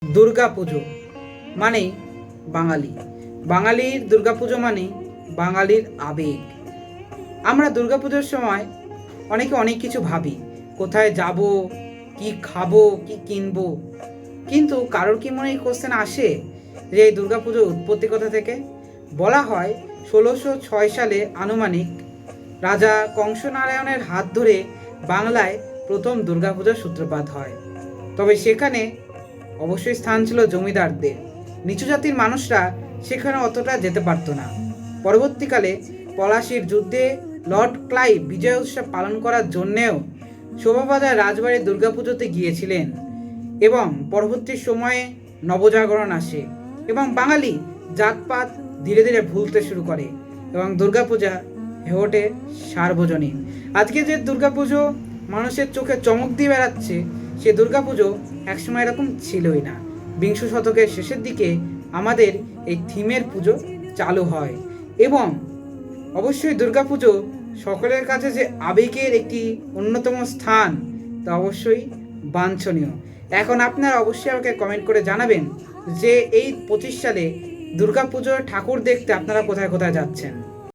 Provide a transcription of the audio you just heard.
দুর্গা পুজো মানেই বাঙালি, বাঙালির দুর্গা পুজো মানেই বাঙালির আবেগ। আমরা দুর্গা পুজোর সময় অনেকে অনেক কিছু ভাবি, কোথায় যাব, কি খাবো, কি কিনবো। কিন্তু কারোর কি মনে এই কোশ্চেন আসে যে এই দুর্গা পুজোর উৎপত্তি কোথা থেকে? বলা হয় 1606 সালে আনুমানিক রাজা কংসনারায়ণের হাত ধরে বাংলায় প্রথম দুর্গাপূজার সূত্রপাত হয়। তবে সেখানে অবশ্যই স্থান ছিল জমিদারদের। নিচু জাতির মানুষরা সেখানে অতটা যেতে পারত না। পরবর্তীকালে পলাশির যুদ্ধে লর্ড ক্লাইভ বিজয় উৎসব পালন করার জন্যেও শোভাবাজার রাজবাড়ির দুর্গাপুজোতে গিয়েছিলেন এবং পরবর্তী সময়ে নবজাগরণ আসে এবং বাঙালি জাতপাত ধীরে ধীরে ভুলতে শুরু করে এবং দুর্গাপূজা হয়ে ওঠে সার্বজনীন। আজকে যে দুর্গাপুজো মানুষের চোখে চমক দিয়ে বেড়াচ্ছে, সে দুর্গাপুজো একসময় এরকম ছিলই না। বিংশ শতকের শেষের দিকে আমাদের এই থিমের পুজো চালু হয় এবং অবশ্যই দুর্গাপুজো সকলের কাছে যে আবেগের একটি অন্যতম স্থান, তা অবশ্যই বাঞ্ছনীয়। এখন আপনারা অবশ্যই আমাকে কমেন্ট করে জানাবেন যে এই 25 সালে দুর্গাপুজোর ঠাকুর দেখতে আপনারা কোথায় কোথায় যাচ্ছেন।